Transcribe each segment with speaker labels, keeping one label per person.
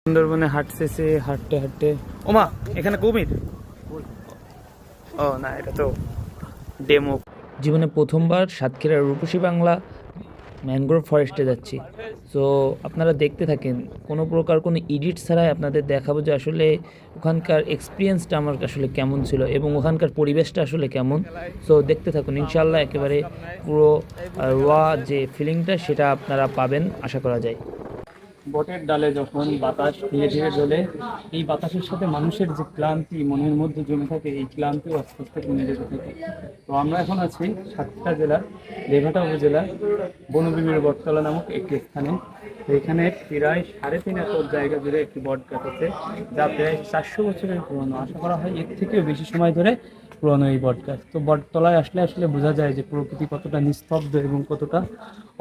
Speaker 1: সুন্দরবনে হাঁটতেছে, হাঁটতে হাঁটতে ওমা এখানে কুমির। ও না, এটা তো ডেমো।
Speaker 2: জীবনে প্রথমবার সাতক্ষীরার রূপসী বাংলা ম্যানগ্রোভ ফরেস্টে যাচ্ছি। সো আপনারা দেখতে থাকেন, কোনো প্রকার কোনো এডিট ছাড়াই আপনাদের দেখাবো যে আসলে ওখানকার এক্সপিরিয়েন্সটা আমার আসলে কেমন ছিল এবং ওখানকার পরিবেশটা আসলে কেমন। সো দেখতে থাকুন, ইনশাআল্লাহ একেবারে পুরো র যে ফিলিংটা সেটা আপনারা পাবেন আশা করা যায়।
Speaker 1: বটের ডালে যখন বাতাস ধীরে ধীরে দোলে, এই বাতাসের সাথে মানুষের যে ক্লান্তি মনের মধ্যে জমে থাকে, এই ক্লান্তিও আস্তে আস্তে কমে যেতে থাকে। তো আমরা এখন আছি সাতক্ষীরা জেলার দেবহাটা উপজেলার বনবিবির বটতলা নামক একটি স্থানে। তো এখানে প্রায় 3.5 একর জায়গা জুড়ে একটি বট গাছ আছে, যা প্রায় 400 বছরের পুরনো। আশা করা হয় এর থেকেও বেশি সময় ধরে পুরনো এই বট গাছ। তো বটতলায় আসলে আসলে বোঝা যায় যে প্রকৃতি কতটা নিস্তব্ধ এবং কতটা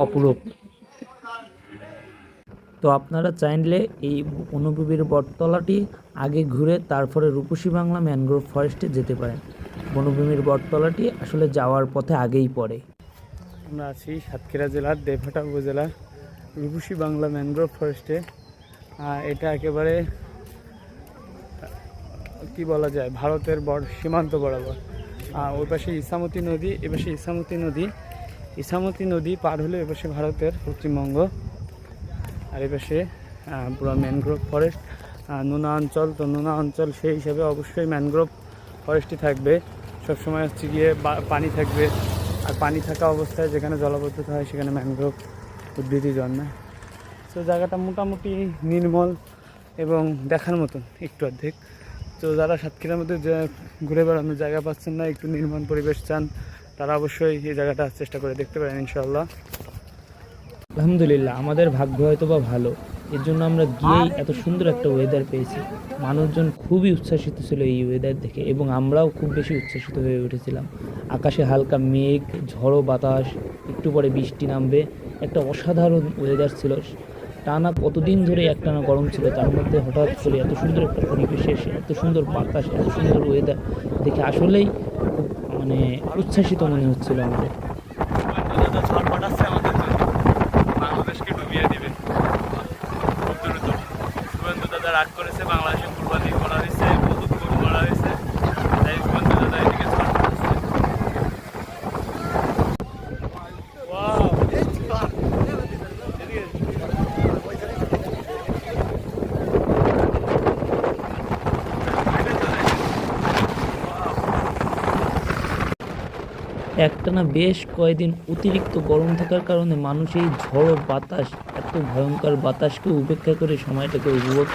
Speaker 1: অপরূপ।
Speaker 2: তো আপনারা চাইলে এই বনবিবির বটতলাটি আগে ঘুরে তারপরে রূপসী বাংলা ম্যানগ্রোভ ফরেস্টে যেতে পারেন। বনভূমির বটতলাটি আসলে যাওয়ার পথে আগেই পড়ে।
Speaker 1: আমরা আছি সাতক্ষীরা জেলার দেবহাটা উপজেলার রূপসী বাংলা ম্যানগ্রোভ ফরেস্টে। এটা একেবারে কি বলা যায়, ভারতের সীমান্ত বরাবর। ওই পাশে ইছামতি নদী, এপাশে ইছামতি নদী পার হলে এপাশে ভারতের পশ্চিমবঙ্গ, আর এপাশে পুরো ম্যানগ্রোভ ফরেস্ট, নোনা অঞ্চল। তো নোনা অঞ্চল সেই হিসাবে অবশ্যই ম্যানগ্রোভ ফরেস্টই থাকবে সবসময়, হচ্ছে গিয়ে পানি থাকবে। আর পানি থাকা অবস্থায় যেখানে জলাবদ্ধতা হয় সেখানে ম্যানগ্রোভ উদ্ভিদই জন্মায়। তো জায়গাটা মোটামুটি নির্মল এবং দেখার মতন একটু অর্ধেক। তো যারা সাতক্ষীরার মধ্যে ঘুরে বেড়ানোর জায়গা পাচ্ছেন না, একটু নির্মল পরিবেশ চান, তারা অবশ্যই এই জায়গাটা চেষ্টা করে দেখতে পারেন ইনশাআল্লাহ।
Speaker 2: আলহামদুলিল্লাহ, আমাদের ভাগ্য হয়তো বা ভালো, এর জন্য আমরা গিয়েই এত সুন্দর একটা ওয়েদার পেয়েছি। মানুষজন খুবই উচ্ছ্বাসিত ছিল এই ওয়েদার দেখে এবং আমরাও খুব বেশি উচ্ছ্বাসিত হয়ে উঠেছিলাম। আকাশে হালকা মেঘ, ঝড়ো বাতাস, একটু পরে বৃষ্টি নামবে, একটা অসাধারণ ওয়েদার ছিল। টানা কতদিন ধরে একটানা গরম ছিল, তার মধ্যে হঠাৎ করে এত সুন্দর একটা পরিবেশে এসে এত সুন্দর বাতাস, এত সুন্দর ওয়েদার দেখে আসলেই খুব উচ্ছ্বাসিত মনে হচ্ছিল আমাদের।
Speaker 1: বাংলাদেশকে ডুবিয়ে দিবে খুব দ্রুত। শুভেন্দু দাদা রাগ করেছে, বাংলাদেশে কুরবানি করা হয়েছে, বহুত করা হয়েছে, তাই শুভেন্দু দাদা এদিকে ঝড় পড়াচ্ছে।
Speaker 2: একটানা বেশ কয়েকদিন অতিরিক্ত গরম থাকার কারণে মানুষ এই ঝড়ো বাতাস, এত ভয়ঙ্কর বাতাসকে উপেক্ষা করে সময়টাকে উপভোগ